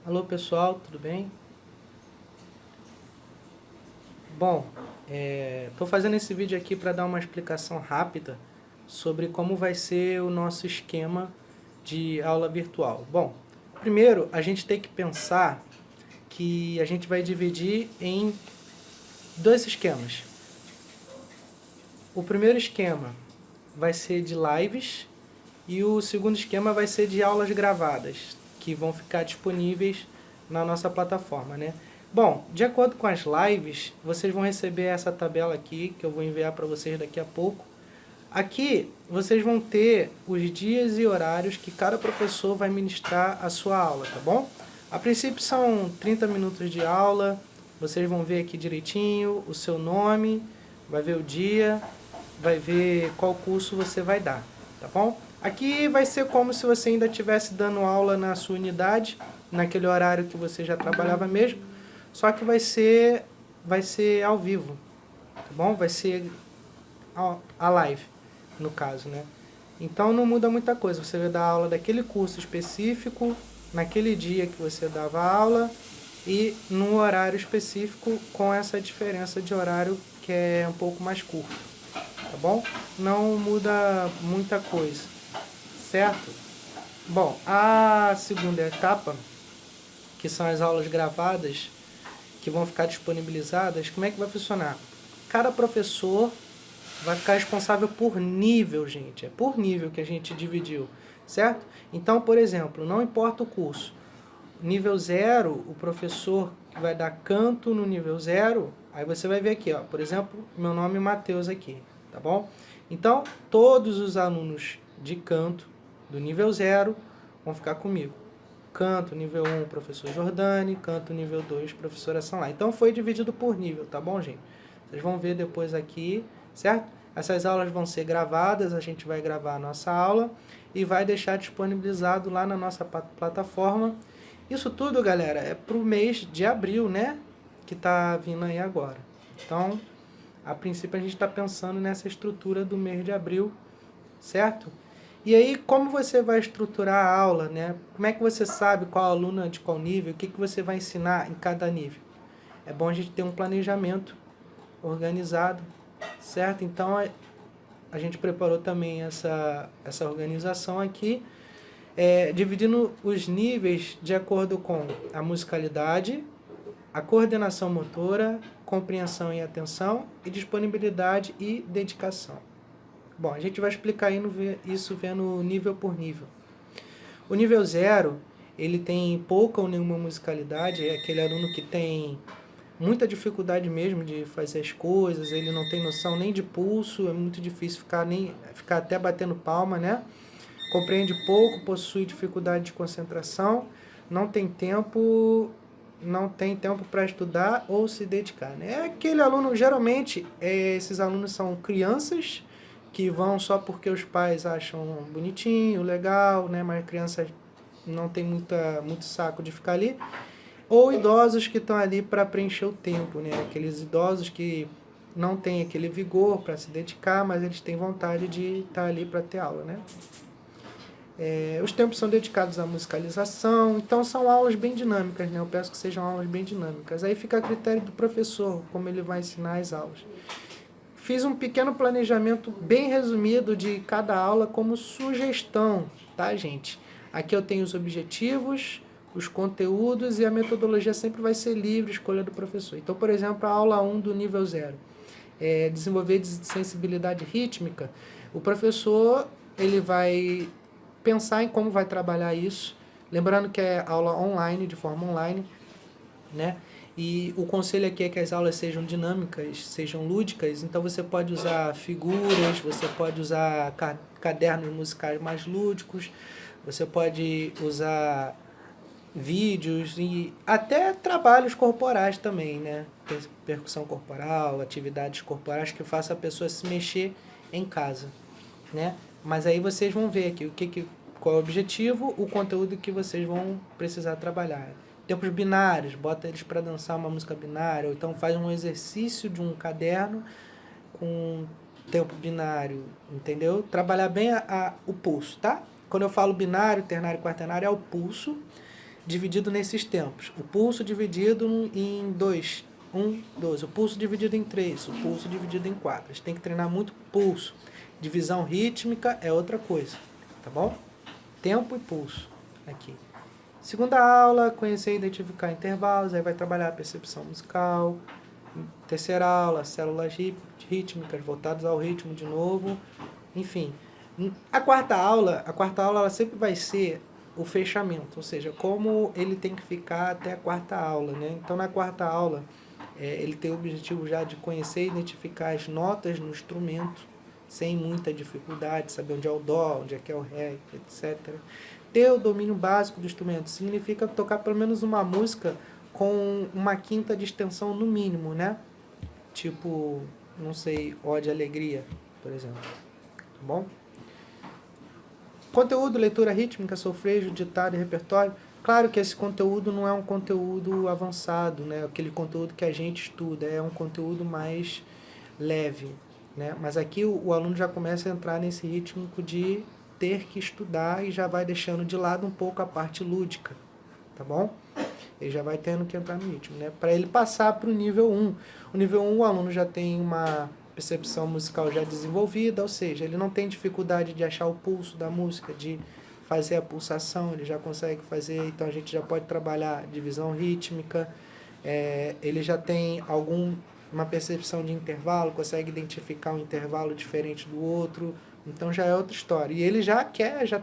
Alô pessoal, tudo bem? Bom, estou fazendo esse vídeo aqui para dar uma explicação rápida sobre como vai ser o nosso esquema de aula virtual. Bom, primeiro a gente tem que pensar que a gente vai dividir em dois esquemas. O primeiro esquema vai ser de lives e o segundo esquema vai ser de aulas gravadas, que vão ficar disponíveis na nossa plataforma, né? Bom, de acordo com as lives, vocês vão receber essa tabela aqui, que eu vou enviar para vocês daqui a pouco. Aqui, vocês vão ter os dias e horários que cada professor vai ministrar a sua aula, tá bom? A princípio são 30 minutos de aula, vocês vão ver aqui direitinho o seu nome, vai ver o dia, vai ver qual curso você vai dar, tá bom? Aqui vai ser como se você ainda estivesse dando aula na sua unidade, naquele horário que você já trabalhava mesmo, só que vai ser ao vivo, tá bom? Vai ser a live, no caso, né? Então não muda muita coisa, você vai dar aula daquele curso específico, naquele dia que você dava aula e num horário específico com essa diferença de horário que é um pouco mais curto, tá bom? Não muda muita coisa, certo? Bom, a segunda etapa, que são as aulas gravadas, que vão ficar disponibilizadas, como é que vai funcionar? Cada professor vai ficar responsável por nível, gente. É por nível que a gente dividiu, certo? Então, por exemplo, não importa o curso. Nível 0, o professor que vai dar canto no nível 0, aí você vai ver aqui, ó, por exemplo, meu nome é Matheus aqui, tá bom? Então, todos os alunos de canto do nível 0 vão ficar comigo. Canto nível 1, professor Jordani, canto nível 2, professora Sanlá. Então foi dividido por nível, tá bom, gente? Vocês vão ver depois aqui, certo? Essas aulas vão ser gravadas, a gente vai gravar a nossa aula e vai deixar disponibilizado lá na nossa plataforma. Isso tudo, galera, é pro mês de abril, né? Que tá vindo aí agora. Então, a princípio a gente está pensando nessa estrutura do mês de abril, certo? E aí, como você vai estruturar a aula, né? Como é que você sabe qual aluno é de qual nível, o que, que você vai ensinar em cada nível? É bom a gente ter um planejamento organizado, certo? Então, a gente preparou também essa organização aqui, dividindo os níveis de acordo com a musicalidade, a coordenação motora, compreensão e atenção, e disponibilidade e dedicação. Bom, a gente vai explicar isso vendo nível por nível. O nível 0, ele tem pouca ou nenhuma musicalidade, é aquele aluno que tem muita dificuldade mesmo de fazer as coisas, ele não tem noção nem de pulso, é muito difícil ficar até batendo palma, né? Compreende pouco, possui dificuldade de concentração, não tem tempo para estudar ou se dedicar, né? É aquele aluno, geralmente, esses alunos são crianças que vão só porque os pais acham bonitinho, legal, né? Mas a criança não tem muito saco de ficar ali. Ou idosos que estão ali para preencher o tempo, né? Aqueles idosos que não têm aquele vigor para se dedicar, mas eles têm vontade de estar ali para ter aula, né? Os tempos são dedicados à musicalização, então são aulas bem dinâmicas, né? Eu peço que sejam aulas bem dinâmicas. Aí fica a critério do professor, como ele vai ensinar as aulas. Fiz um pequeno planejamento bem resumido de cada aula como sugestão, tá, gente? Aqui eu tenho os objetivos, os conteúdos e a metodologia sempre vai ser livre, escolha do professor. Então, por exemplo, a aula 1 do nível 0, desenvolver sensibilidade rítmica. O professor ele vai pensar em como vai trabalhar isso, lembrando que é aula online, de forma online, né? E o conselho aqui é que as aulas sejam dinâmicas, sejam lúdicas, então você pode usar figuras, você pode usar cadernos musicais mais lúdicos, você pode usar vídeos e até trabalhos corporais também, né? Percussão corporal, atividades corporais que façam a pessoa se mexer em casa, né? Mas aí vocês vão ver aqui qual é o objetivo, o conteúdo que vocês vão precisar trabalhar. Tempos binários, bota eles para dançar uma música binária, ou então faz um exercício de um caderno com tempo binário, entendeu? Trabalhar bem o pulso, tá? Quando eu falo binário, ternário e quaternário é o pulso, dividido nesses tempos. O pulso dividido em 2, 1, 2. O pulso dividido em 3, o pulso dividido em 4. A gente tem que treinar muito pulso. Divisão rítmica é outra coisa, tá bom? Tempo e pulso aqui. Segunda aula, conhecer e identificar intervalos, aí vai trabalhar a percepção musical. Terceira aula, células rítmicas voltadas ao ritmo de novo. Enfim, a quarta aula ela sempre vai ser o fechamento, ou seja, como ele tem que ficar até a quarta aula, né? Então, na quarta aula, ele tem o objetivo já de conhecer e identificar as notas no instrumento, sem muita dificuldade, saber onde é o dó, onde é que é o ré, etc. Ter o domínio básico do instrumento significa tocar pelo menos uma música com uma quinta de extensão no mínimo, né? Tipo, não sei, Ode Alegria, por exemplo. Tá bom? Conteúdo, leitura rítmica, solfejo, ditado e repertório. Claro que esse conteúdo não é um conteúdo avançado, né? Aquele conteúdo que a gente estuda, é um conteúdo mais leve, né? Mas aqui o aluno já começa a entrar nesse ritmo de ter que estudar e já vai deixando de lado um pouco a parte lúdica, tá bom? Ele já vai tendo que entrar no ritmo, né? Para ele passar para o nível 1. O nível 1, o aluno já tem uma percepção musical já desenvolvida, ou seja, ele não tem dificuldade de achar o pulso da música, de fazer a pulsação, ele já consegue fazer, então a gente já pode trabalhar divisão rítmica, ele já tem uma percepção de intervalo, consegue identificar um intervalo diferente do outro, então já é outra história. E ele já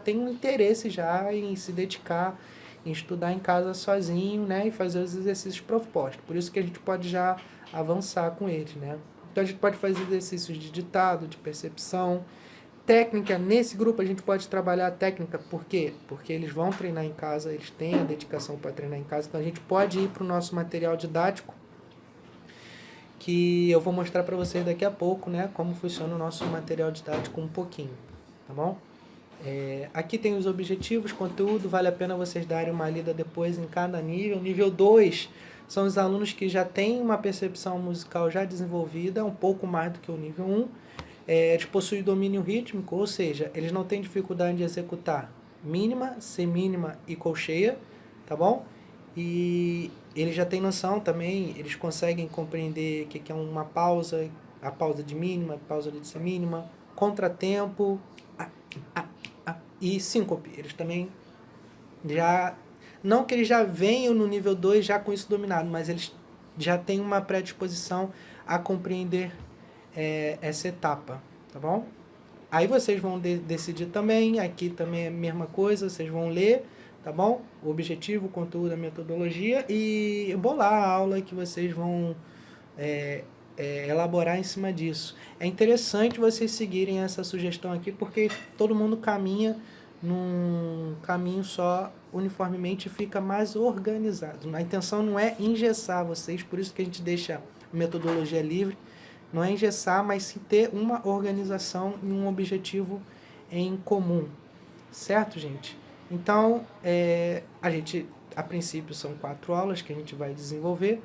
tem um interesse já em se dedicar, em estudar em casa sozinho, né, e fazer os exercícios propostos. Por isso que a gente pode já avançar com eles, né. Então a gente pode fazer exercícios de ditado, de percepção, técnica. Nesse grupo a gente pode trabalhar a técnica, por quê? Porque eles vão treinar em casa, eles têm a dedicação para treinar em casa, então a gente pode ir para o nosso material didático, que eu vou mostrar para vocês daqui a pouco, né, como funciona o nosso material didático um pouquinho, tá bom? Aqui tem os objetivos, conteúdo, vale a pena vocês darem uma lida depois em cada nível. Nível 2 são os alunos que já têm uma percepção musical já desenvolvida, um pouco mais do que o nível 1. Eles possuem domínio rítmico, ou seja, eles não têm dificuldade de executar mínima, semínima e colcheia, tá bom? E eles já têm noção também, eles conseguem compreender o que é uma pausa, a pausa de mínima, a pausa de semínima, contratempo, e síncope. Eles também já... Não que eles já venham no nível 2 já com isso dominado, mas eles já têm uma predisposição a compreender essa etapa, tá bom? Aí vocês vão decidir também, aqui também é a mesma coisa, vocês vão ler, tá bom? O objetivo, o conteúdo, a metodologia e bolar a aula que vocês vão elaborar em cima disso. É interessante vocês seguirem essa sugestão aqui, porque todo mundo caminha num caminho só uniformemente e fica mais organizado. A intenção não é engessar vocês, por isso que a gente deixa a metodologia livre, não é engessar, mas sim ter uma organização e um objetivo em comum, certo, gente? Então, a princípio são 4 aulas que a gente vai desenvolver.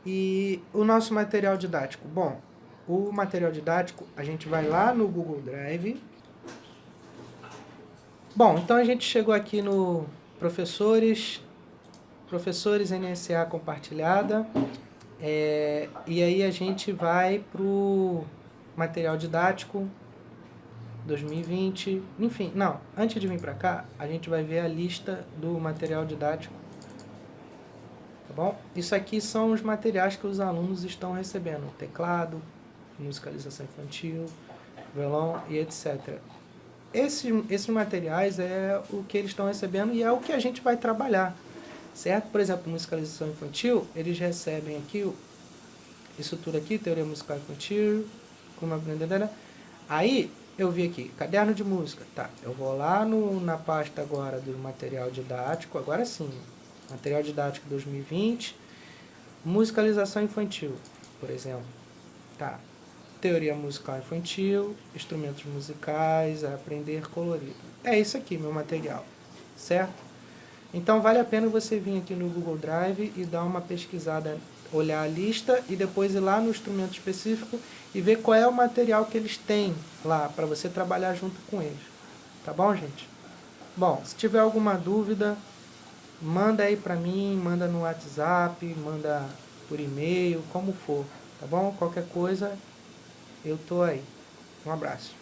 E o nosso material didático? Bom, o material didático a gente vai lá no Google Drive. Bom, então a gente chegou aqui no Professores NSA compartilhada. E aí a gente vai para o material didático 2020. Enfim, não, antes de vir para cá, a gente vai ver a lista do material didático. Tá bom? Isso aqui são os materiais que os alunos estão recebendo. Teclado, musicalização infantil, violão e etc. Esses materiais é o que eles estão recebendo e é o que a gente vai trabalhar, certo? Por exemplo, musicalização infantil, eles recebem aqui isso tudo aqui, teoria musical infantil, como aprender. Aí eu vi aqui, caderno de música, tá? Eu vou lá na pasta agora do material didático, agora sim, material didático 2020, musicalização infantil, por exemplo, tá? Teoria musical infantil, instrumentos musicais, aprender colorido. É isso aqui, meu material, certo? Então vale a pena você vir aqui no Google Drive e dar uma pesquisada, olhar a lista e depois ir lá no instrumento específico e ver qual é o material que eles têm lá, para você trabalhar junto com eles. Tá bom, gente? Bom, se tiver alguma dúvida, manda aí para mim, manda no WhatsApp, manda por e-mail, como for, tá bom? Qualquer coisa, eu tô aí. Um abraço.